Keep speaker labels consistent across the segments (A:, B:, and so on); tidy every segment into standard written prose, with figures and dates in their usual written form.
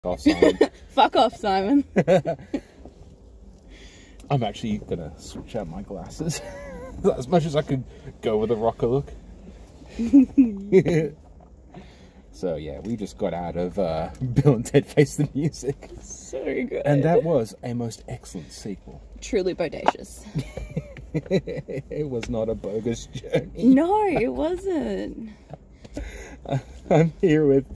A: off, Simon.
B: Fuck off, Simon.
A: I'm actually gonna switch out my glasses. As much as I could go with a rocker look. So yeah, we just got out of Bill and Ted Face the Music.
B: So good.
A: And that was a most excellent sequel.
B: Truly bodacious.
A: It was not a bogus journey.
B: No, it wasn't.
A: I'm here with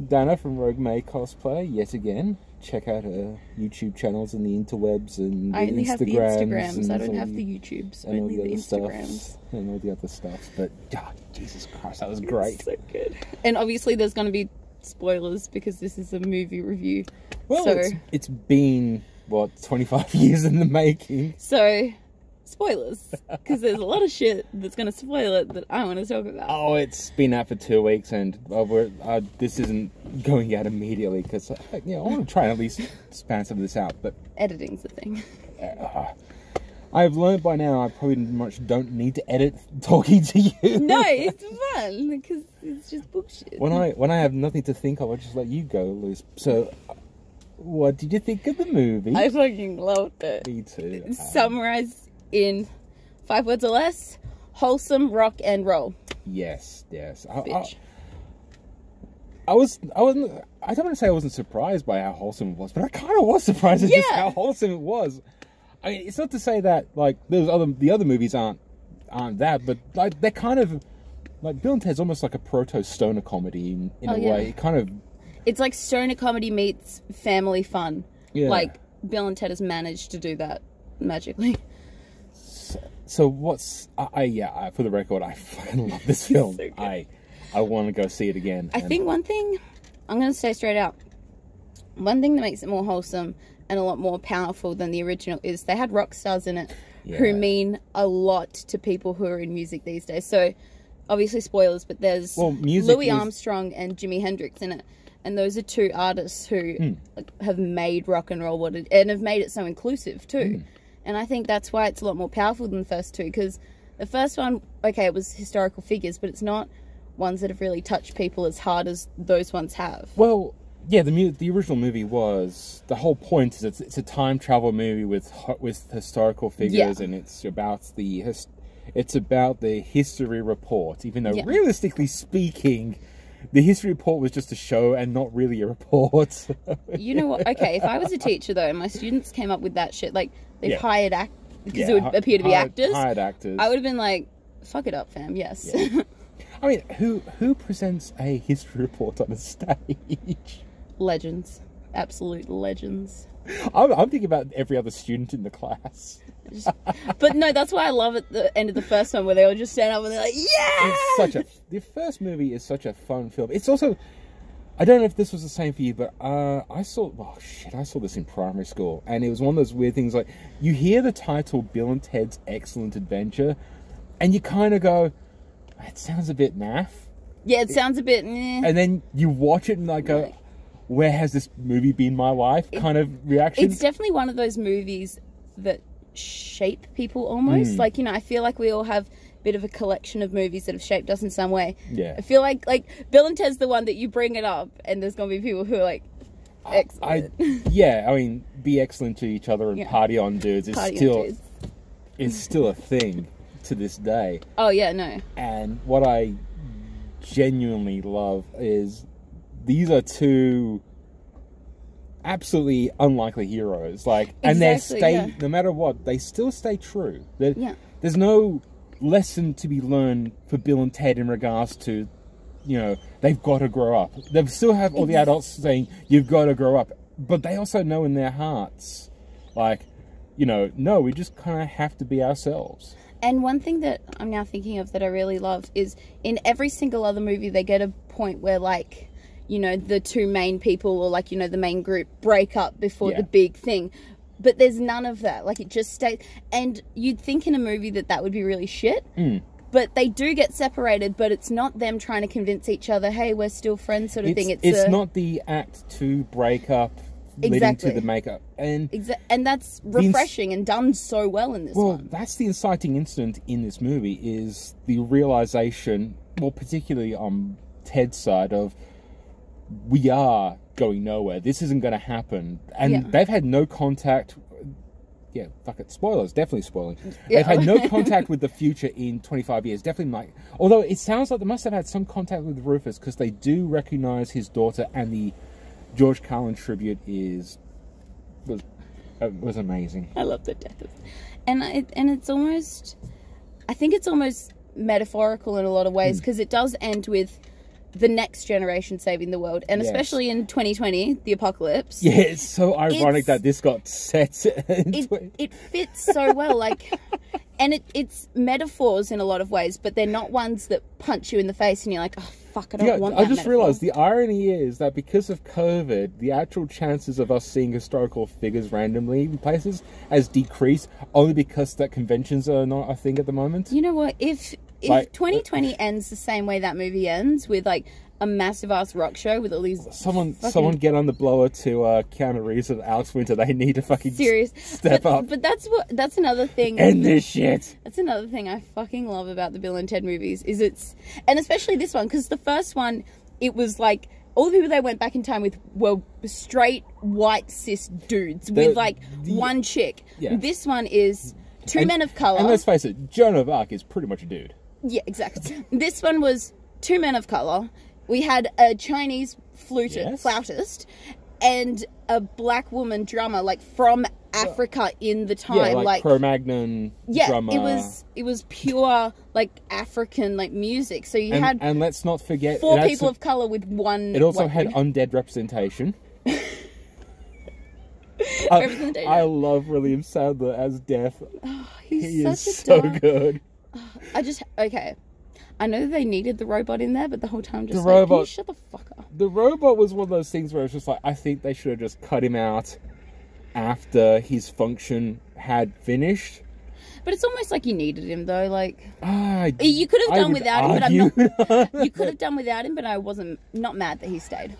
A: Dana from Rogue May Cosplay yet again. Check out her YouTube channels and the interwebs and the
B: I only have the
A: Instagrams.
B: Instagrams. I don't have the YouTubes.
A: And all
B: Only
A: the
B: the
A: other
B: Instagrams.
A: stuff. And all the other stuff. But, oh, Jesus Christ, that was great.
B: So good. And obviously there's going to be spoilers because this is a movie review.
A: Well,
B: so,
A: it's been, what, 25 years in the making.
B: So, spoilers. Because there's a lot of shit that's going to spoil it that I want to talk about.
A: Oh, it's been out for 2 weeks and this isn't going out immediately because, I want to try and at least span some of this out. But
B: Editing's the thing.
A: I've learned by now I probably much don't need to edit talking to you.
B: No, it's fun because it's just bullshit.
A: When I have nothing to think of, I just let you go loose. So, what did you think of the movie?
B: I fucking loved it.
A: Me too.
B: Summarized in 5 words or less: wholesome rock and roll.
A: Yes.
B: Bitch.
A: I don't want to say I wasn't surprised by how wholesome it was, but I kind of was surprised at just how wholesome it was. I mean, it's not to say that like the other movies aren't that, but like they're kind of like Bill and Ted's almost like a proto stoner comedy in a way.
B: It's like stoner comedy meets family fun.
A: Yeah.
B: Like Bill and Ted has managed to do that magically.
A: So what's for the record, I fucking love this film.
B: So
A: I want to go see it again.
B: I think one thing I'm going to say straight out. One thing that makes it more wholesome and a lot more powerful than the original is they had rock stars in it who mean a lot to people who are in music these days. So, obviously spoilers, but there's Louis Armstrong and Jimi Hendrix in it. And those are two artists who have made rock and roll and have made it so inclusive too. And I think that's why it's a lot more powerful than the first two, because the first one, okay, it was historical figures, but it's not ones that have really touched people as hard as those ones have.
A: Well, yeah, the original movie was, the whole point is it's a time travel movie with historical figures, and it's about the history report. Even though realistically speaking, the history report was just a show and not really a report.
B: You know what? Okay, if I was a teacher though, and my students came up with that shit, like they've hired because it would appear to be actors.
A: Hired actors.
B: I would have been like, "Fuck it up, fam." Yes.
A: Yeah. I mean, who presents a history report on a stage?
B: Legends. Absolute legends.
A: I'm thinking about every other student in the class.
B: But no, that's why I love at the end of the first one where they all just stand up and they're like, yeah!
A: The first movie is such a fun film. It's also, I don't know if this was the same for you, but I saw this in primary school, and it was one of those weird things like, you hear the title Bill and Ted's Excellent Adventure, and you kind of go, it sounds a bit naff.
B: Yeah, it sounds a bit
A: And then you watch it and like go, where has this movie been my life kind of reaction?
B: It's definitely one of those movies that shape people almost. Like, I feel like we all have a bit of a collection of movies that have shaped us in some way.
A: Yeah.
B: I feel like Bill and Ted's the one that you bring it up and there's going to be people who are like, excellent.
A: I mean, be excellent to each other and party on dudes is still a thing to this day.
B: Oh, yeah, no.
A: And what I genuinely love is these are two absolutely unlikely heroes. Like, and no matter what, they still stay true. There's no lesson to be learned for Bill and Ted in regards to, they've got to grow up. They still have all the adults saying, you've got to grow up. But they also know in their hearts, like, no, we just kind of have to be ourselves.
B: And one thing that I'm now thinking of that I really love is in every single other movie, they get a point where, like, the two main people or, like, the main group break up before the big thing. But there's none of that. Like, it just stays. And you'd think in a movie that would be really shit. But they do get separated, but it's not them trying to convince each other, hey, we're still friends sort of thing.
A: It's not the act to break up leading to the makeup. And
B: that's refreshing and done so well in this one.
A: Well, that's the inciting incident in this movie is the realization, well, particularly on Ted's side of, we are going nowhere. This isn't going to happen. And they've had no contact. Yeah, fuck it. Spoilers. Definitely spoiling. Yeah. They've had no contact with the future in 25 years. Definitely might. Although it sounds like they must have had some contact with Rufus, because they do recognize his daughter, and the George Carlin tribute was amazing.
B: I love the death of, and it's almost, I think it's almost metaphorical in a lot of ways, because it does end with the next generation saving the world, and especially in 2020, the apocalypse.
A: Yeah, it's so ironic that this got set.
B: It fits so well, like, and it's metaphors in a lot of ways, but they're not ones that punch you in the face and you're like, oh fuck, I don't want that.
A: I just realised the irony is that because of COVID, the actual chances of us seeing historical figures randomly in places has decreased, only because that conventions are not a thing at the moment.
B: You know what? If 2020 ends the same way that movie ends, with like a massive ass rock show with all these
A: someone get on the blower to Keanu Reeves and Alex Winter. They need to fucking step up.
B: But that's another thing.
A: End this shit.
B: That's another thing I fucking love about the Bill and Ted movies, is and especially this one, because the first one, it was like all the people they went back in time with were straight white cis dudes with like one chick. Yeah. This one is two men of colour.
A: And let's face it, Joan of Arc is pretty much a dude.
B: Yeah, exactly. This one was two men of colour. We had a Chinese flautist and a black woman drummer, like from Africa in the time.
A: Yeah, like Cro-Magnon drummer.
B: It was pure like African like music. So you had,
A: and let's not forget,
B: four people of colour with one.
A: It also had undead representation. I love William Sadler as Death.
B: Oh,
A: he is so good.
B: I know they needed the robot in there, but the whole time just
A: can you
B: shut the fuck up.
A: The robot was one of those things where it's just like, I think they should have just cut him out after his function had finished.
B: But it's almost like you needed him, though. Like, you could have done without him, but I'm not. You could have done without him, but I wasn't not mad that he stayed.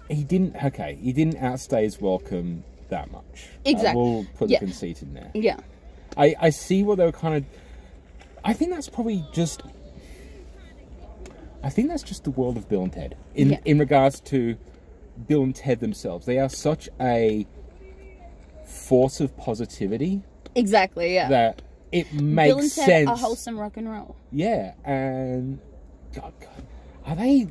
A: He didn't outstay his welcome that much.
B: Exactly.
A: We'll put the conceit in there.
B: Yeah.
A: I see what they were kind of. I think that's probably just. I think that's just the world of Bill and Ted in regards to Bill and Ted themselves. They are such a force of positivity.
B: Exactly. Yeah.
A: That it makes
B: Bill and Ted
A: sense.
B: are wholesome rock and roll.
A: Yeah, and God, are they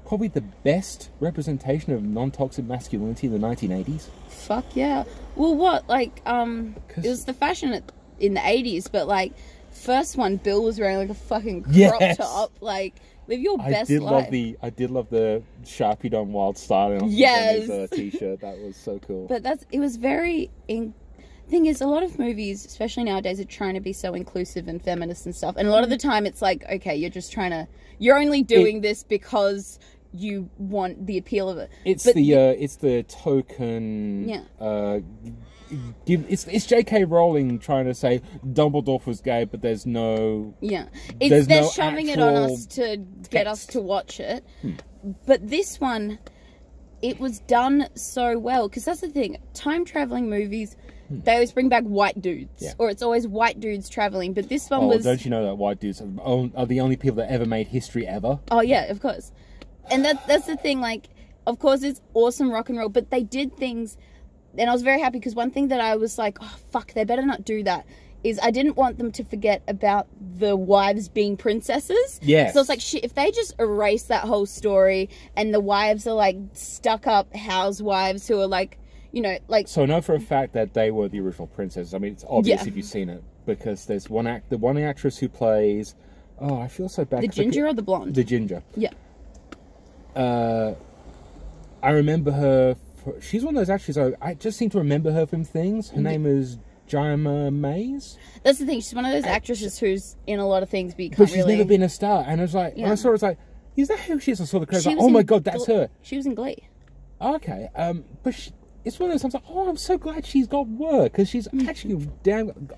A: probably the best representation of non-toxic masculinity in the 1980s?
B: Fuck yeah. Well, what it was the fashion in the 80s, but like first one, Bill was wearing like a fucking crop top, like. Live your best life.
A: I did love the Sharpie on Wild Style on his t-shirt. That was so cool.
B: But it was very. Thing is, a lot of movies, especially nowadays, are trying to be so inclusive and feminist and stuff. And a lot of the time, it's like, okay, you're only doing this because you want the appeal of it.
A: It's the token. Yeah. It's J.K. Rowling trying to say Dumbledore was gay, but there's no...
B: Yeah. They're shoving it on us to get us to watch it. But this one, it was done so well. Because that's the thing. Time-traveling movies, they always bring back white dudes. Yeah. Or it's always white dudes traveling. But this one was...
A: don't you know that white dudes are the only people that ever made history ever?
B: Oh, yeah, of course. And that's the thing. Like, of course, it's awesome rock and roll. But they did things... And I was very happy because one thing that I was like, oh, fuck, they better not do that, is I didn't want them to forget about the wives being princesses.
A: Yes.
B: So it's like, shit, if they just erase that whole story and the wives are like stuck-up housewives who are like, you know, like...
A: So I know for a fact that they were the original princesses. I mean, it's obvious if you've seen it, because there's the one actress who plays... Oh, I feel so bad.
B: The ginger or the blonde?
A: The ginger.
B: Yeah.
A: I remember her... She's one of those actresses, I just seem to remember her from things. Her name is Jaima Mays.
B: That's the thing, she's one of those actresses who's in a lot of things, but
A: she's never been a star. And I was like, when I saw her, I was like, is that who she is? I saw the credits, like, oh my god, that's her.
B: She was in Glee.
A: Okay, but it's one of those times like, oh, I'm so glad she's got work, because she's actually damn...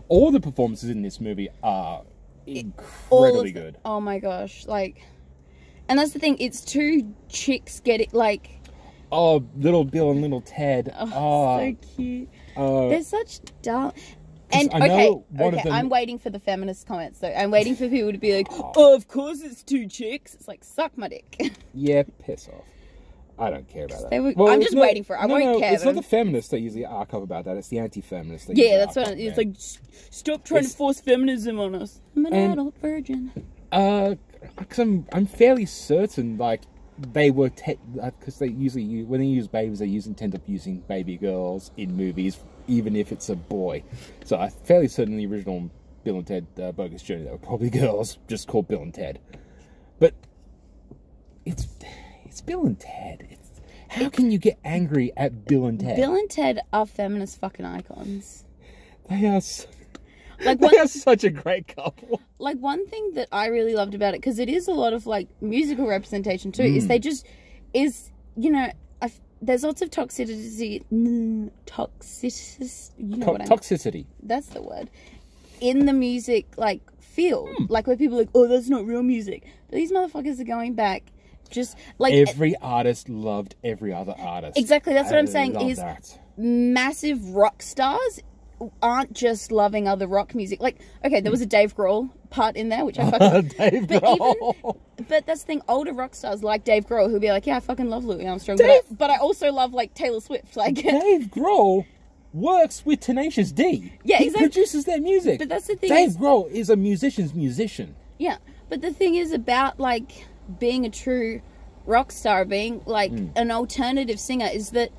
A: All the performances in this movie are incredibly good.
B: Oh my gosh, like... And that's the thing, it's two chicks getting, like...
A: Oh, little Bill and little Ted.
B: Oh, so cute. They're such dark. And I'm waiting for the feminist comments though. I'm waiting for people to be like, oh, of course it's two chicks. It's like, suck my dick.
A: Yeah, piss off. I don't care about that.
B: I'm just waiting for it. I won't care.
A: It's not the feminists that usually arc up about that. It's the anti-feminists.
B: That's what it's like. Stop trying to force feminism on us. I'm an adult virgin.
A: Because I'm fairly certain, like, they were because they usually when they use babies, they tend up using baby girls in movies, even if it's a boy. So I'm fairly certain in the original Bill and Ted Bogus Journey, they were probably girls, just called Bill and Ted. But it's Bill and Ted. How can you get angry at Bill and Ted?
B: Bill and Ted are feminist fucking icons.
A: They are. They are such a great couple.
B: Like, one thing that I really loved about it, because it is a lot of, like, musical representation too, is they just, you know, there's lots of toxicity, you know what I mean?
A: Toxicity.
B: That's the word. In the music, like, field. Like, where people are like, oh, that's not real music. But these motherfuckers are going back, just, like...
A: Every artist loved every other artist.
B: Exactly, that's what I'm saying, is massive rock stars aren't just loving other rock music. Like, okay, there was a Dave Grohl part in there, which I fucking...
A: Dave Grohl!
B: But that's the thing, older rock stars like Dave Grohl, who'll be like, yeah, I fucking love Louis Armstrong, but I also love, like, Taylor Swift. Like,
A: Dave Grohl works with Tenacious D.
B: Yeah, exactly.
A: He produces their music.
B: But that's the thing.
A: Dave Grohl is a musician's musician.
B: Yeah, but the thing is about, like, being a true rock star, being, like, an alternative singer, is that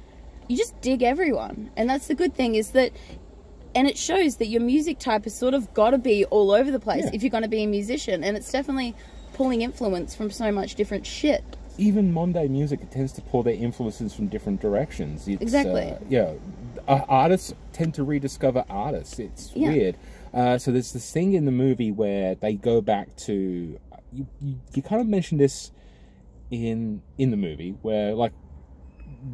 B: you just dig everyone. And that's the good thing, is that... And it shows that your music type has sort of got to be all over the place if you're going to be a musician. And it's definitely pulling influence from so much different shit.
A: Even Monday music, it tends to pull their influences from different directions.
B: Exactly.
A: Artists tend to rediscover artists. It's weird. So there's this thing in the movie where they go back to... You kind of mentioned this in the movie, where, like,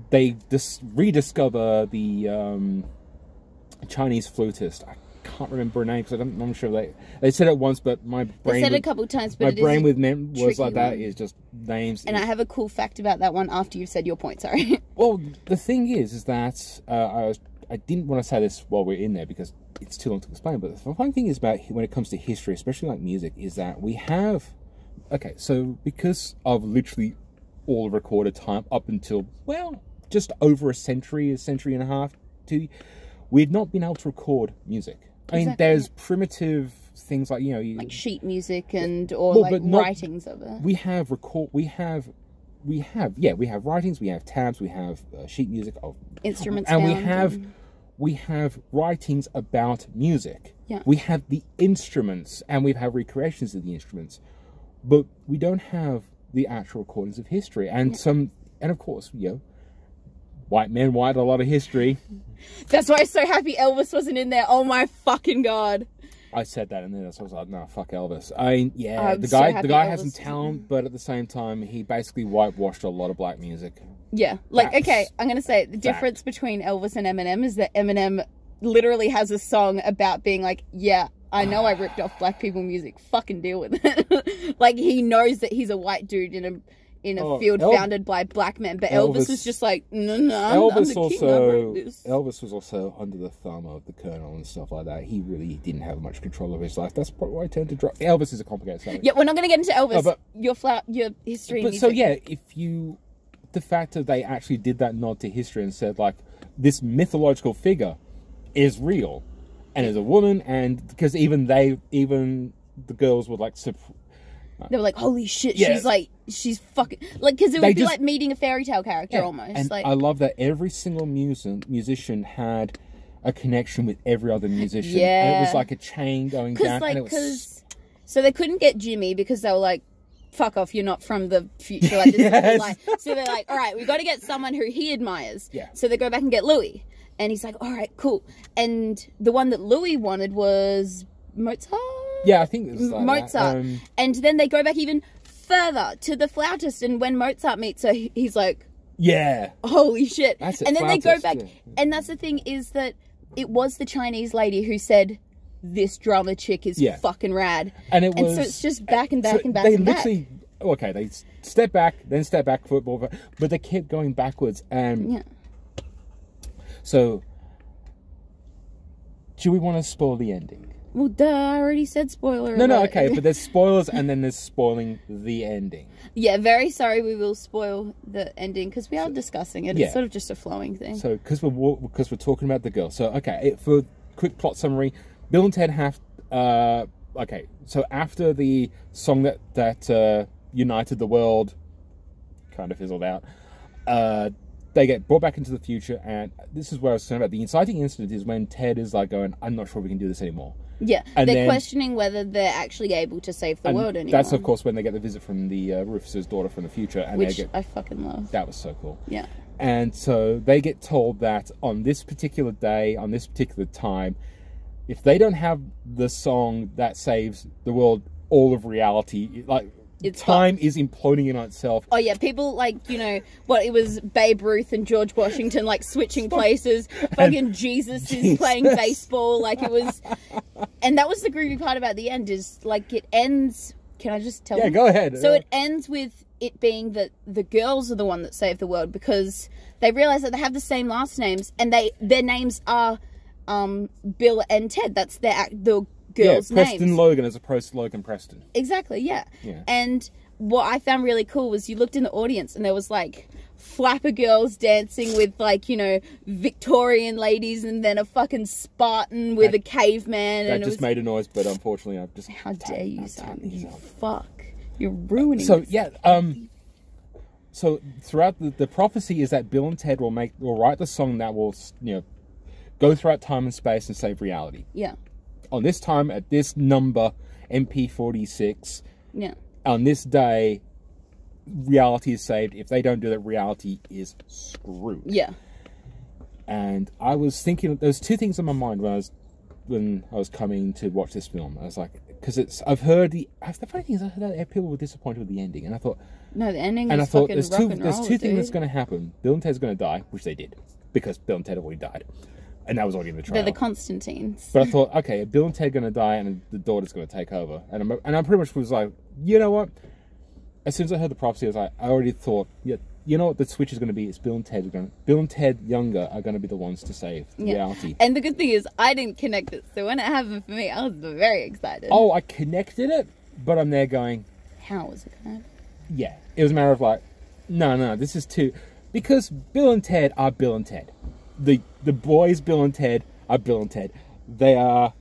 A: they just rediscover the... Chinese flutist. I can't remember her name because I'm sure they said it once, but my brain...
B: They said it a couple of times, but
A: my brain with was like that. Is just names.
B: And I have a cool fact about that one after you've said your point, sorry.
A: Well, the thing is that I didn't want to say this while we're in there because it's too long to explain, but the fun thing is about when it comes to history, especially like music, is that we have... Okay, so because of literally all recorded time up until, well, just over a century and a half, we've not been able to record music. I mean, there's primitive things like, you know...
B: like sheet music writings of it.
A: We have writings, we have tabs, we have sheet music.
B: Instruments
A: and we have writings about music.
B: Yeah.
A: We have the instruments, and we have recreations of the instruments. But we don't have the actual recordings of history. And and of course, you know, white men write a lot of history.
B: That's why I'm so happy Elvis wasn't in there. Oh my fucking god.
A: I said that and then I was like, no, fuck Elvis. The guy has some talent, but at the same time, he basically whitewashed a lot of black music.
B: Yeah. Like, okay, I'm going to say the difference between Elvis and Eminem is that Eminem literally has a song about being like, yeah, I know I ripped off black people music. Fucking deal with it. Like, he knows that he's a white dude in a field founded by black men, but Elvis was just like, no, Elvis
A: was also under the thumb of the Colonel and stuff like that. He really didn't have much control of his life. That's probably why I tend to drop. Elvis is a complicated subject.
B: Yeah, we're not going to get into Elvis. Your history.
A: But so yeah, the fact that they actually did that nod to history and said like this mythological figure is real and is a woman, and because even the girls were like.
B: They were like, holy shit, she's fucking... Like, because it would be like meeting a fairy tale character almost.
A: And
B: like,
A: I love that every single musician had a connection with every other musician.
B: Yeah.
A: And it was like a chain going down.
B: So they couldn't get Jimmy because they were like, fuck off, you're not from the future. Like, this is like, so they're like, all right, we've got to get someone who he admires.
A: Yeah.
B: So they go back and get Louis. And he's like, all right, cool. And the one that Louis wanted was Mozart?
A: Yeah, I think it was like
B: Mozart. And then they go back even further to the flautist, and when Mozart meets her, he's like,
A: yeah,
B: holy shit.
A: That's it,
B: and then
A: flautist,
B: they go back, and that's the thing is that it was the Chinese lady who said, this drummer chick is fucking rad. And so it's just back and back and back and back.
A: Okay, they step back, then step back, football, but they kept going backwards. And so, do we want to spoil the ending?
B: Well, duh, I already said spoiler
A: No,
B: alert.
A: okay, but there's spoilers and then there's spoiling the ending.
B: Yeah, very sorry we will spoil the ending because we are discussing it.
A: Yeah.
B: It's sort of just a flowing thing.
A: So, because we're talking about the girl. So, okay, for quick plot summary, Bill and Ted have... okay, so after the song that united the world kind of fizzled out, they get brought back into the future, and this is where I was saying about the inciting incident is when Ted is like going, I'm not sure we can do this anymore.
B: Yeah,
A: and
B: they're questioning whether they're actually able to save the world anymore.
A: That's, of course, when they get the visit from the Rufus's daughter from the future. And
B: which I fucking love.
A: That was so cool.
B: Yeah.
A: And so they get told that on this particular day, on this particular time, if they don't have the song that saves the world, all of reality, like... Time is imploding in on itself.
B: Oh, yeah. People, like, you know, it was Babe Ruth and George Washington, like, switching places. Fucking Jesus is playing baseball. Like, it was... And that was the groovy part about the end is, like, it ends... Can I just tell you?
A: Yeah, go ahead.
B: So it ends with it being that the girls are the one that saved the world because they realize that they have the same last names and their names are Bill and Ted. That's the girls'
A: Preston
B: names.
A: Logan as opposed to Logan Preston.
B: Exactly, yeah. And what I found really cool was you looked in the audience and there was like flapper girls dancing with like, you know, Victorian ladies and then a fucking Spartan with a caveman.
A: That just made a noise, but unfortunately I've just...
B: How dare you, son? You fuck. You're ruining
A: So,
B: this.
A: yeah, so throughout the prophecy is that Bill and Ted will write the song that will, you know, go throughout time and space and save reality.
B: Yeah.
A: On this time, at this number, MP46,
B: yeah,
A: on this day, reality is saved. If they don't do that, reality is screwed.
B: Yeah.
A: And I was thinking, there's two things in my mind when I was coming to watch this film. I was like, because the funny thing is, I heard that people were disappointed with the ending, and I thought,
B: no, the ending.
A: And
B: is
A: I thought,
B: fucking
A: there's two things that's going to happen. Bill and Ted's going to die, which they did, because Bill and Ted already died. And that was already in the trailer.
B: They're the Constantines.
A: But I thought, okay, Bill and Ted going to die and the daughter's going to take over. And I pretty much was like, you know what? As soon as I heard the prophecy, I was like, I already thought, yeah, you know what the switch is going to be? It's Bill and Ted younger are going to be the ones to save reality.
B: And the good thing is, I didn't connect it. So when it happened for me, I was very excited.
A: Oh, I connected it, but I'm there going...
B: How was it going to happen?
A: Yeah. It was a matter of like, no, this is too... Because Bill and Ted are Bill and Ted. The boys, Bill and Ted, are Bill and Ted. They are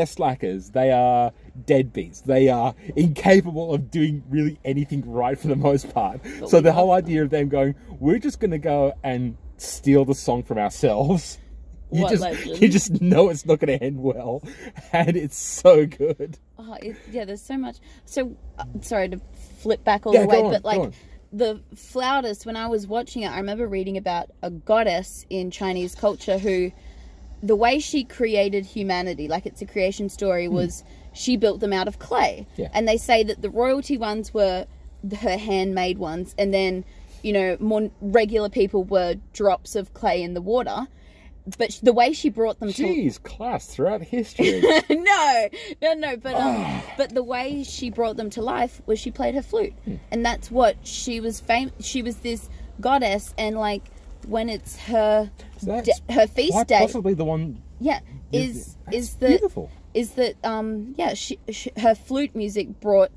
A: slackers. They are deadbeats. They are incapable of doing really anything right for the most part. So the whole idea of them going, we're just going to go and steal the song from ourselves. You just know it's not going to end well. And it's so good.
B: Oh, yeah, there's so much. So, sorry to flip back all the way, but like... The flautist, when I was watching it, I remember reading about a goddess in Chinese culture who, the way she created humanity, like it's a creation story, was she built them out of clay.
A: Yeah.
B: And they say that the royalty ones were her handmade ones, and then, you know, more regular people were drops of clay in the water. But the way she brought them
A: to... class throughout history.
B: No, but the way she brought them to life was she played her flute. And that's what she was she was this goddess, and like when it's her her feast day,
A: possibly the one.
B: Yeah, is that
A: beautiful?
B: Is that her flute music brought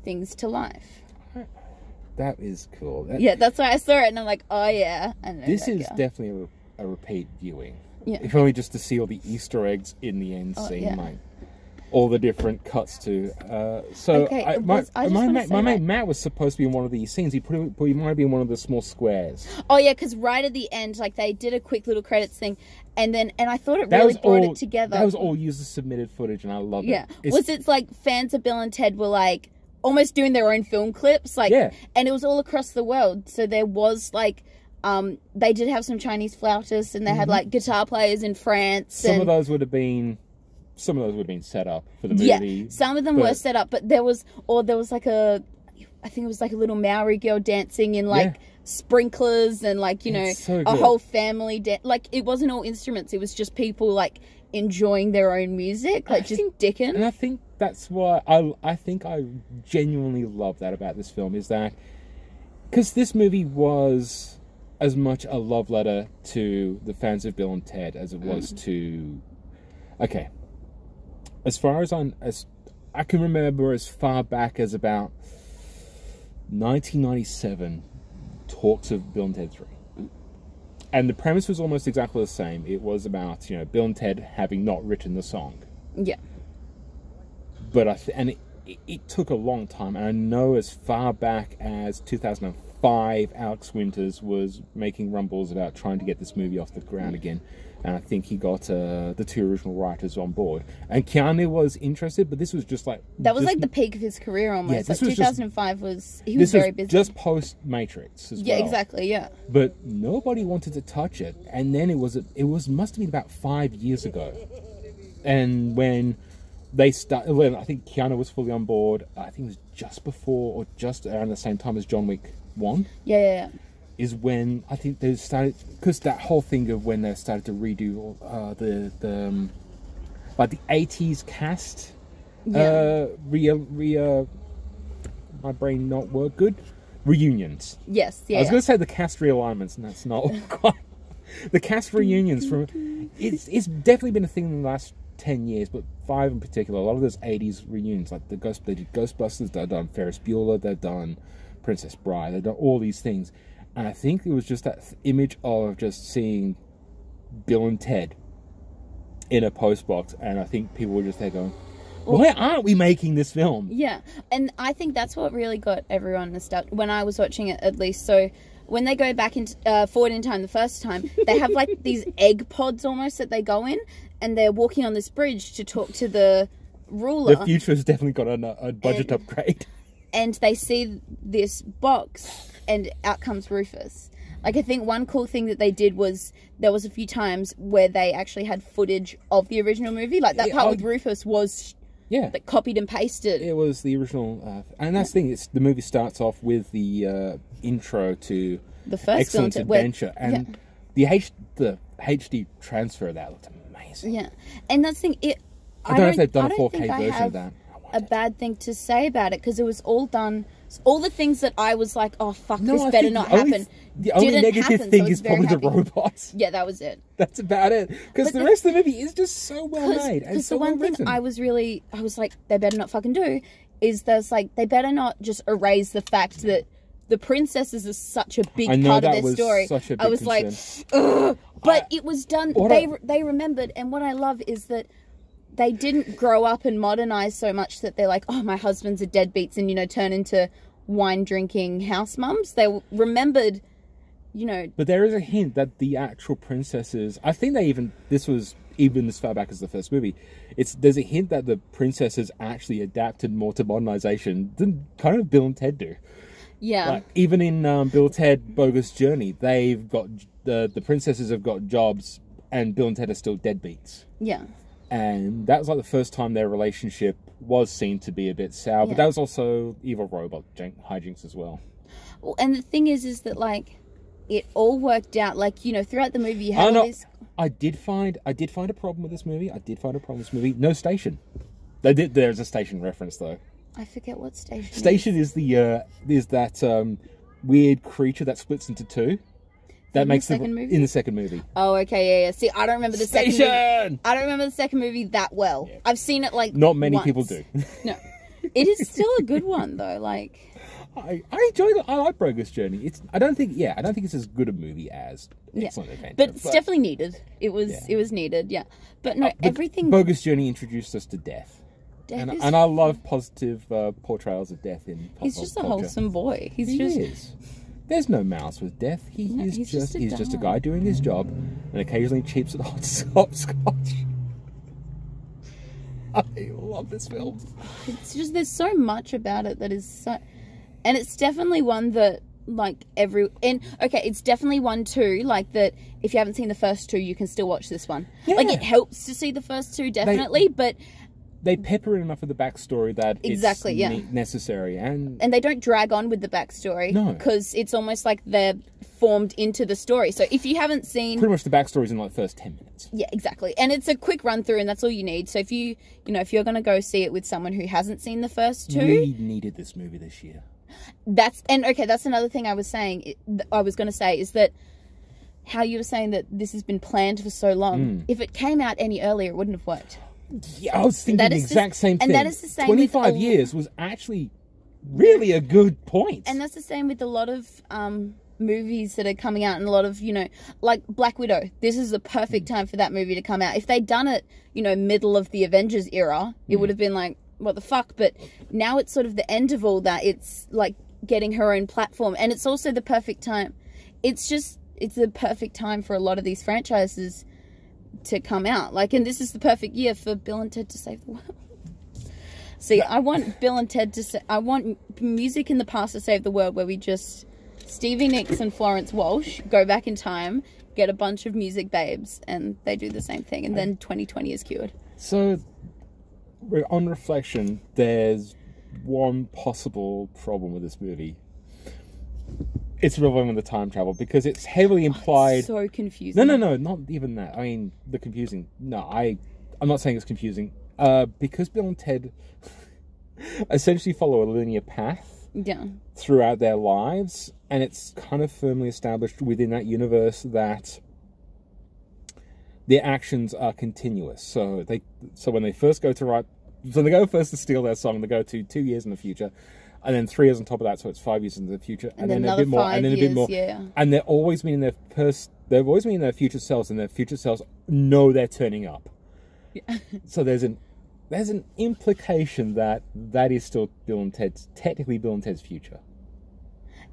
B: things to life.
A: That is cool.
B: Yeah, that's why I saw it and I'm like, oh yeah. I know
A: this is definitely a repeat viewing.
B: Yeah.
A: If only just to see all the Easter eggs in the end scene, like all the different cuts to. So
B: okay,
A: my mate Matt was supposed to be in one of these scenes. He might be in one of the small squares.
B: Oh yeah, because right at the end, like they did a quick little credits thing, and I thought it really brought it together.
A: That was all user submitted footage, and I love it.
B: Yeah, it's like fans of Bill and Ted were like almost doing their own film clips, like, and it was all across the world. So there was like. They did have some Chinese flautists, and they had like guitar players in France.
A: Some of those would have been set up for the movie.
B: Yeah, some of them were set up, but there was like I think it was like a little Maori girl dancing in like sprinklers and like, you know, a whole family like it wasn't all instruments. It was just people like enjoying their own music, like just dicking.
A: And I think that's why I think I genuinely love that about this film, is that because this movie was as much a love letter to the fans of Bill and Ted as it was to... Okay. as far as I can remember, as far back as about 1997, talks of Bill and Ted 3. And the premise was almost exactly the same. It was about, you know, Bill and Ted having not written the song.
B: Yeah.
A: But it took a long time. And I know as far back as 2005, Alex Winters was making rumbles about trying to get this movie off the ground again. And I think he got the 2 original writers on board. And Keanu was interested, but this was just like...
B: That was like the peak of his career almost.
A: Yeah,
B: like 2005 he was very busy.
A: Just post-Matrix as well.
B: Yeah, exactly, yeah.
A: But nobody wanted to touch it. And then it must have been about 5 years ago. And when I think Keanu was fully on board, I think it was just before or just around the same time as John Wick 1.
B: Yeah.
A: Is when I think they started, because that whole thing of when they started to redo the 80s cast. Yeah. My brain not work good. Reunions.
B: Yes. Yeah.
A: I was going to say the cast realignments, and that's not quite. The cast reunions from it's definitely been a thing in the last 10 years, but 5 in particular. A lot of those 80s reunions, like they did Ghostbusters, they've done Ferris Bueller, they've done Princess Bride, they've done all these things. And I think it was just that image of just seeing Bill and Ted in a post box, and I think people were just there going, why aren't we making this film?
B: Yeah, and I think that's what really got everyone nostalgic when I was watching it, at least. So when they go back into forward in time the first time, they have like these egg pods almost that they go in, and they're walking on this bridge to talk to the ruler.
A: The future has definitely got a budget upgrade.
B: And they see this box, and out comes Rufus. Like, I think one cool thing that they did was there was a few times where they actually had footage of the original movie. Like, that part with Rufus was copied and pasted.
A: It was the original. And that's the thing. The movie starts off with the intro to
B: the first
A: Excellent Adventure. And the HD transfer of that looked amazing.
B: Yeah. And that's the thing.
A: I don't know if they've done a 4K version of that.
B: A bad thing to say about it, because it was all done, all the things that I was like, oh fuck, this better not happen.
A: The only negative thing is probably the robots.
B: Yeah, that was it.
A: That's about it, because the rest of the movie is just so well made and so well written.
B: Because the one thing I was like, they better not fucking do, is there's like, they better not just erase the fact that the princesses is such a big part of their story. I was like, ugh. But it was done. They remembered, and what I love is that they didn't grow up and modernize so much that they're like, oh, my husband's a deadbeats, and, you know, turn into wine drinking house mums. They remembered, you know.
A: But there is a hint that the actual princesses, I think this was even as far back as the first movie, there's a hint that the princesses actually adapted more to modernization than kind of Bill and Ted do.
B: Yeah.
A: Like, even in Bill and Ted Bogus Journey, they've got, the princesses have got jobs, and Bill and Ted are still deadbeats.
B: Yeah.
A: And that was like the first time their relationship was seen to be a bit sour. But that was also evil robot hijinks as well.
B: Well, and the thing is that, like, it all worked out. Like, you know, throughout the movie, you had all this...
A: I did find a problem with this movie. No station. There's a station reference, though.
B: I forget what station.
A: Station is that weird creature that splits into two. That makes the second movie? In the second movie.
B: Oh, okay, yeah. See, I don't remember the second movie. I don't remember the second movie that well. Yeah. I've seen it like
A: not many
B: once.
A: People do.
B: No, it is still a good one though. Like,
A: I enjoyed it. I like Bogus Journey. I don't think it's as good a movie as Excellent Adventure,
B: but it's definitely needed. It was needed. Yeah, but no, everything.
A: Bogus Journey introduced us to death. And I love positive portrayals of death in pop culture.
B: He's just a wholesome boy. He is.
A: There's no malice with death. He's just a guy doing his job, and occasionally cheaps at hopscotch. I love this film.
B: It's just, there's so much about it that is so, and it's definitely one that like it's definitely one too, like that if you haven't seen the first two, you can still watch this one. Yeah. Like, it helps to see the first two, definitely, but
A: they pepper in enough of the backstory that it's necessary, and
B: they don't drag on with the backstory.
A: No,
B: because it's almost like they're formed into the story. So if you haven't seen,
A: pretty much the backstory's in like the first 10 minutes.
B: Yeah, exactly, and it's a quick run through, and that's all you need. So if if you're going to go see it with someone who hasn't seen the first two,
A: we needed this movie this year.
B: That's another thing I was saying. I was going to say is that how you were saying that this has been planned for so long. If it came out any earlier, it wouldn't have worked.
A: Yeah, I was thinking the exact same thing.
B: And that is the same
A: 25 years was actually really a good point.
B: And that's the same with a lot of movies that are coming out, and a lot of, you know, like Black Widow. This is the perfect time for that movie to come out. If they'd done it, you know, middle of the Avengers era, it would have been like, what the fuck? But now it's sort of the end of all that. It's like getting her own platform, and it's also the perfect time. It's the perfect time for a lot of these franchises to come out. Like, and this is the perfect year for Bill and Ted to Save the World. See, I want Bill and Ted to I want music in the past to save the world, where we just Stevie Nicks and Florence Walsh go back in time, get a bunch of music babes, and they do the same thing, and then 2020 is cured.
A: So, on reflection, there's one possible problem with this movie. It's revolving the time travel, because it's heavily implied...
B: It's so confusing.
A: No, not even that. I mean, the confusing... No, I'm not saying it's confusing. Because Bill and Ted essentially follow a linear path throughout their lives, and it's kind of firmly established within that universe that their actions are continuous. So when they first go to write... So they go first to steal their song, they go to 2 years in the future, and then 3 years on top of that, so it's 5 years into the future, and then a bit more, and then a bit more.
B: Yeah.
A: And they're always meeting they've always meeting their future selves, and their future selves know they're turning up. Yeah. So there's an implication that is still technically Bill and Ted's future.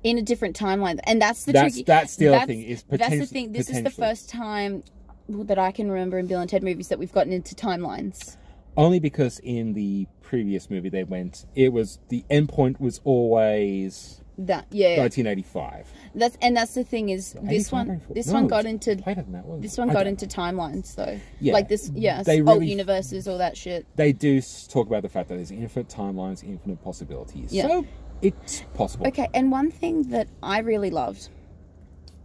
B: In a different timeline. And that's the
A: tricky... That's the other thing.
B: That's the thing. This is the first time that I can remember in Bill and Ted movies that we've gotten into timelines.
A: Only because in the previous movie the end point was always... 1985.
B: That's the thing is this one got into timelines though. Yeah, like this, alt universes, all that shit.
A: They do talk about the fact that there's infinite timelines, infinite possibilities. Yeah. So it's possible.
B: Okay, and one thing that I really loved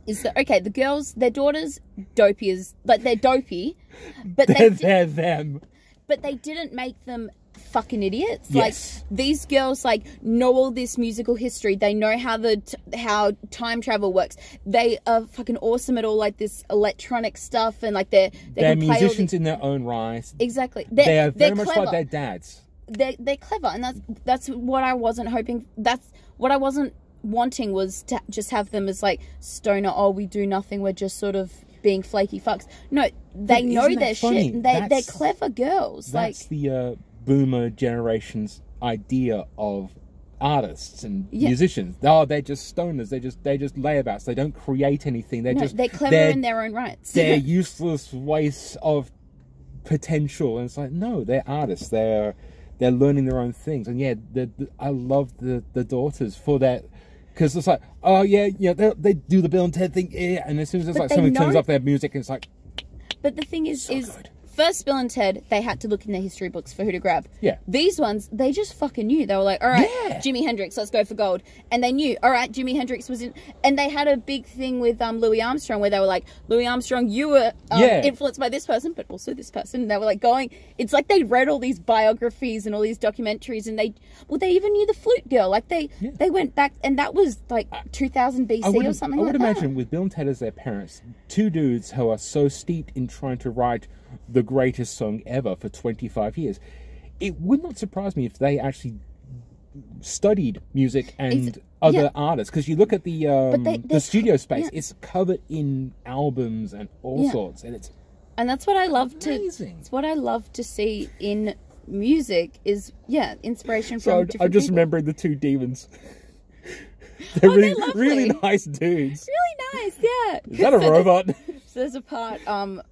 B: is that the girls, their daughters, dopey as they're dopey, but
A: they're them.
B: But they didn't make them fucking idiots.
A: Yes.
B: Like, these girls know all this musical history. They know how time travel works. They are fucking awesome at all this electronic stuff, and they're
A: musicians in their own right.
B: Exactly.
A: They're very much like their dads.
B: They're clever, and that's what I wasn't hoping. That's what I wasn't wanting, was to just have them as stoner. Oh, we do nothing. We're just sort of being flaky fucks. No, they know their shit. They're clever girls.
A: That's the boomer generation's idea of artists and musicians. Oh, they're just stoners. They're just layabouts. They don't create anything. They're clever
B: in their own rights.
A: They're useless waste of potential. And it's no, they're artists. They're learning their own things. And I love the daughters for that. Because it's oh yeah, they do the Bill and Ted thing, and as soon as it's somebody turns up their music, and it's
B: But the thing is first Bill and Ted, they had to look in their history books for who to grab.
A: Yeah.
B: These ones, they just fucking knew. They were like, all right, Jimi Hendrix, let's go for gold. And they knew, all right, Jimi Hendrix was in... And they had a big thing with Louis Armstrong, where they were like, Louis Armstrong, you were influenced by this person, but also this person. And they were going... It's like they read all these biographies and all these documentaries, and they even knew the flute girl. They went back, and that was 2000 BC or something like that.
A: I would imagine with Bill and Ted as their parents, two dudes who are so steeped in trying to write the greatest song ever for 25 years. It would not surprise me if they actually studied music and other artists, because you look at the studio space, it's covered in albums and all sorts, and
B: that's what I love
A: amazing.
B: It's what I love to see in music is inspiration from different
A: I'm just
B: people.
A: remembering the two demons. They're really nice dudes.
B: Really nice, yeah.
A: Is that a robot?
B: So there's a part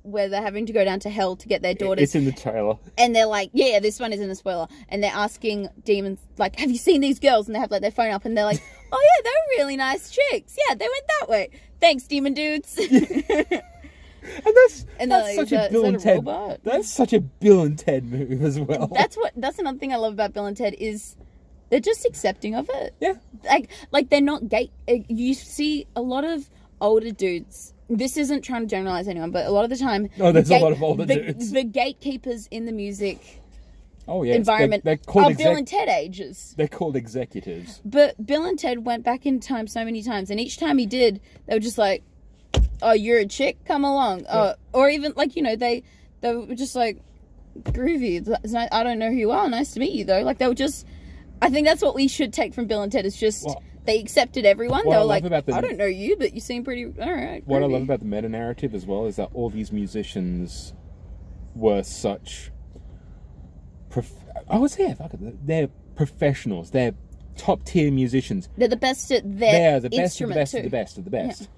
B: where they're having to go down to hell to get their daughters.
A: It's in the trailer.
B: And they're like, this one isn't a spoiler. And they're asking demons, have you seen these girls? And they have their phone up, and they're like, oh yeah, they're really nice chicks. Yeah, they went that way. Thanks, demon dudes.
A: And that's such a Bill and Ted. That's such a Bill and Ted move as well.
B: That's another thing I love about Bill and Ted is they're just accepting of it.
A: Yeah.
B: Like they're not you see a lot of older dudes. This isn't trying to generalize anyone, but a lot of the time,
A: there's a lot of older dudes.
B: The gatekeepers in the music
A: environment
B: they're called Bill and Ted ages.
A: They're called executives.
B: But Bill and Ted went back in time so many times, and each time he did, they were just like, "Oh, you're a chick, come along," or even they were just like, groovy. I don't know who you are. Nice to meet you, though. Like, they were just... I think that's what we should take from Bill and Ted. It's just... they accepted everyone. They were like, I don't know you, but you seem pretty... All right, groovy.
A: What I love about the meta-narrative as well is that all these musicians were such... I would say, they're professionals. They're top-tier musicians.
B: They're the best at their
A: They're the best of the best of the best of the best. Yeah.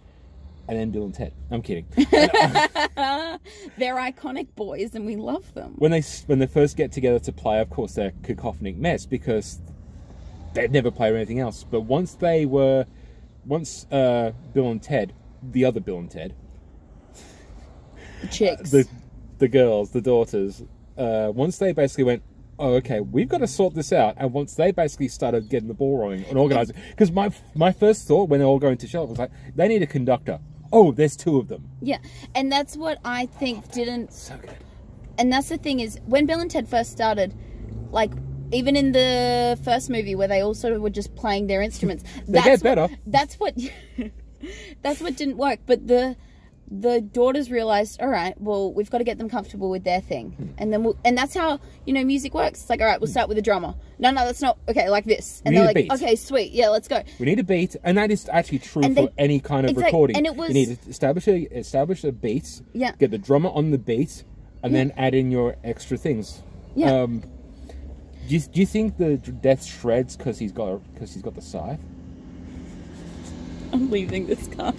A: And then Bill and Ted. I'm kidding.
B: They're iconic boys, and we love them.
A: When they first get together to play, of course, they're a cacophonic mess because they'd never played or anything else. But once Bill and Ted, the other Bill and Ted,
B: the chicks,
A: the girls, the daughters, once they basically went, oh, okay, we've got to sort this out. And once they basically started getting the ball rolling and organising, because my first thought when they're all going to show up was like, they need a conductor. Oh, there's two of them.
B: Yeah, and that's what I think didn't...
A: So good.
B: And that's the thing is, when Bill and Ted first started, like, even in the first movie where they all sort of were just playing their instruments...
A: They get better.
B: That's what didn't work. But the daughters realized, all right, well, we've got to get them comfortable with their thing. And then and that's how, music works. It's like, all right, we'll start with a drummer. No, that's not, okay, like this. And they're like, beat. Okay, sweet, yeah, let's go.
A: We need a beat, and that is actually true for any kind of recording.
B: And it was...
A: You need to establish a beat, get the drummer on the beat, and then add in your extra things.
B: Yeah.
A: Do you think the death shreds because he's got the scythe?
B: I'm leaving this car.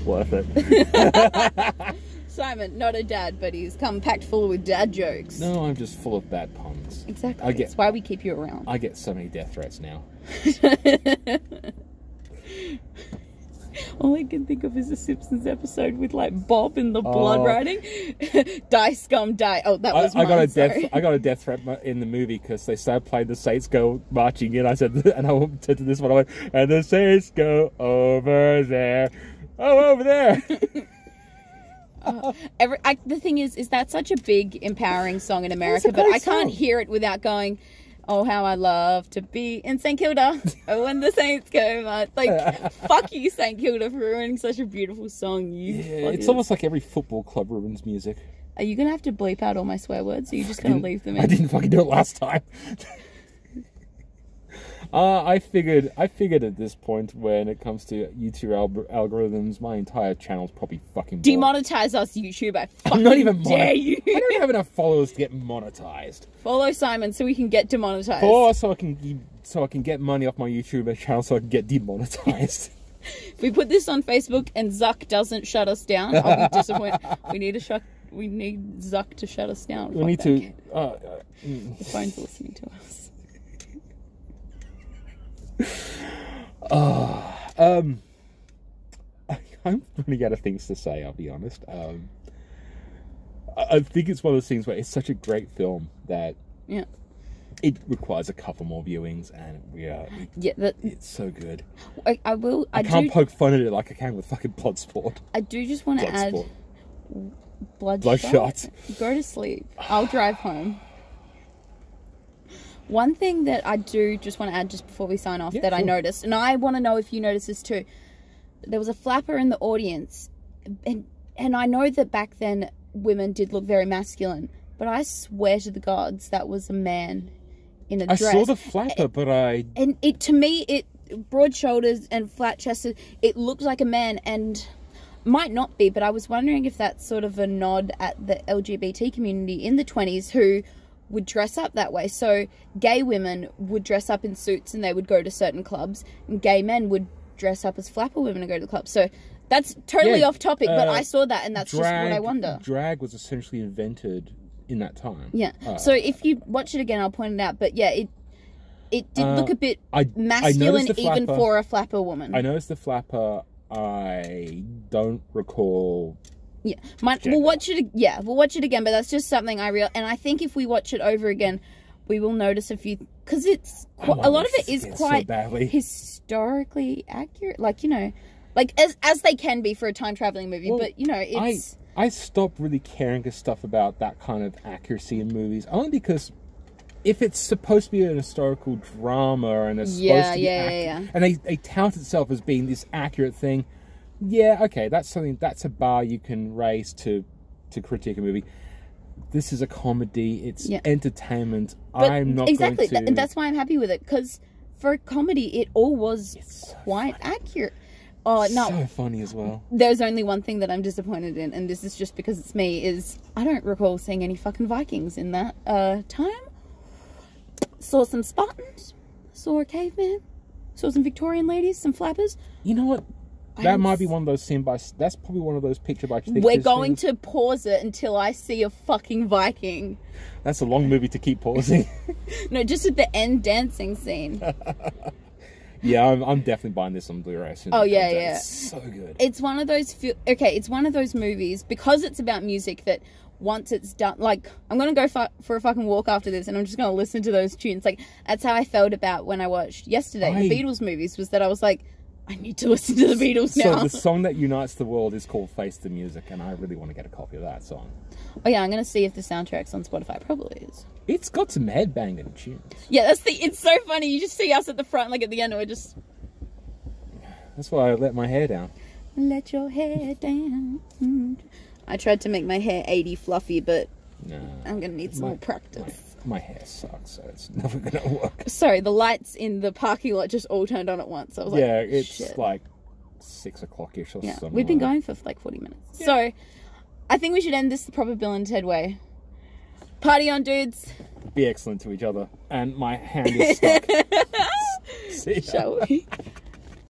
A: Worth it.
B: Simon, not a dad, but he's come packed full with dad jokes.
A: No, I'm just full of bad puns.
B: Exactly. That's why we keep you around.
A: I get so many death threats now.
B: All I can think of is a Simpsons episode with like Bob in the blood riding. Die scum die. Oh, that was mine,
A: I got a death threat in the movie because they started playing the Saints Go marching in. I said to this one, I went, and the Saints go over there. Oh, over there.
B: The thing is that's such a big, empowering song in America, but I can't hear it without going, oh, how I love to be in St. Kilda. Oh, when the Saints go. Like, fuck you, St. Kilda, for ruining such a beautiful song.
A: It's almost like every football club ruins music.
B: Are you going to have to bleep out all my swear words? Or are you just going to leave them in?
A: I didn't fucking do it last time. I figured at this point, when it comes to YouTube algorithms, my entire channel's probably fucking
B: demonetize us, YouTube. I fucking
A: not even
B: dare you.
A: I don't have enough followers to get monetized.
B: Follow Simon so we can get demonetized.
A: Or so I can get money off my YouTube channel so I can get demonetized.
B: If we put this on Facebook and Zuck doesn't shut us down, I'll be disappointed. We need Zuck to shut us down.
A: We need to.
B: The phone's listening to us.
A: I'm running out of things to say, I'll be honest. I think it's one of those things where it's such a great film that it requires a couple more viewings, and it's so good. I can't poke fun at it like I can with fucking Bloodsport.
B: I do just want to add Bloodshot. Go to sleep. I'll drive home. One thing that I do just want to add just before we sign off I noticed, and I want to know if you noticed this too. There was a flapper in the audience, and I know that back then women did look very masculine, but I swear to the gods that was a man in a dress.
A: I saw the flapper, but
B: and to me, broad shoulders and flat chested, it looked like a man, and might not be, but I was wondering if that's sort of a nod at the LGBT community in the 20s who would dress up that way. So gay women would dress up in suits and they would go to certain clubs, and gay men would dress up as flapper women and go to the club. So that's totally off topic, but I saw that, and that's just what I wonder.
A: Drag was essentially invented in that time.
B: Yeah. So if you watch it again, I'll point it out. But yeah, it did look a bit masculine even for a flapper woman.
A: I noticed the flapper. I don't recall.
B: Yeah, we'll watch it. Yeah, we'll watch it again. But that's just something and I think if we watch it over again, we will notice a few, because it's a lot of it is quite historically accurate. Like like as they can be for a time traveling movie. Well, but it's.
A: I stopped really caring stuff about that kind of accuracy in movies, only because if it's supposed to be an historical drama and it's supposed to be accurate, and they tout itself as being this accurate thing. Yeah, okay, that's a bar you can raise to critique a movie. this is a comedy. It's entertainment.
B: But
A: I'm not
B: exactly,
A: going to...
B: and that's why I'm happy with it, because for a comedy, it all was quite accurate. Oh, no.
A: So funny as well.
B: There's only one thing that I'm disappointed in, and this is just because it's me, is I don't recall seeing any fucking Vikings in that time. Saw some Spartans, saw a caveman, saw some Victorian ladies, some flappers.
A: You know what? That might be one of those that's probably one of those picture by picture.
B: We're going to pause it until I see a fucking Viking.
A: That's a long movie to keep pausing.
B: No, just at the end dancing scene.
A: Yeah, I'm definitely buying this on Blu-ray.
B: Oh yeah, yeah.
A: It's so good.
B: It's one of those. It's one of those movies, because it's about music, that once it's done, like, I'm gonna go for a fucking walk after this, and I'm just gonna listen to those tunes. Like, that's how I felt about when I watched yesterday the Beatles movies. Was that I was like, I need to listen to the Beatles now.
A: So the song that unites the world is called Face the Music, and I really want to get a copy of that song.
B: Oh yeah, I'm gonna see if the soundtrack's on Spotify. Probably is.
A: It's got some headbanging tunes.
B: Yeah, it's so funny. You just see us at the front, like at the end, we're just...
A: That's why I let my hair down.
B: Let your hair down. I tried to make my hair 80 fluffy, but I'm gonna need some more practice.
A: My hair sucks, so it's never gonna work.
B: Sorry, the lights in the parking lot just all turned on at once. I was like,
A: yeah, it's
B: shit.
A: like 6 o'clock-ish or something.
B: We've been going for like 40 minutes. Yeah. So, I think we should end this the proper Bill and Ted way. Party on, dudes.
A: Be excellent to each other. And my hand is stuck. See ya.
B: Shall we?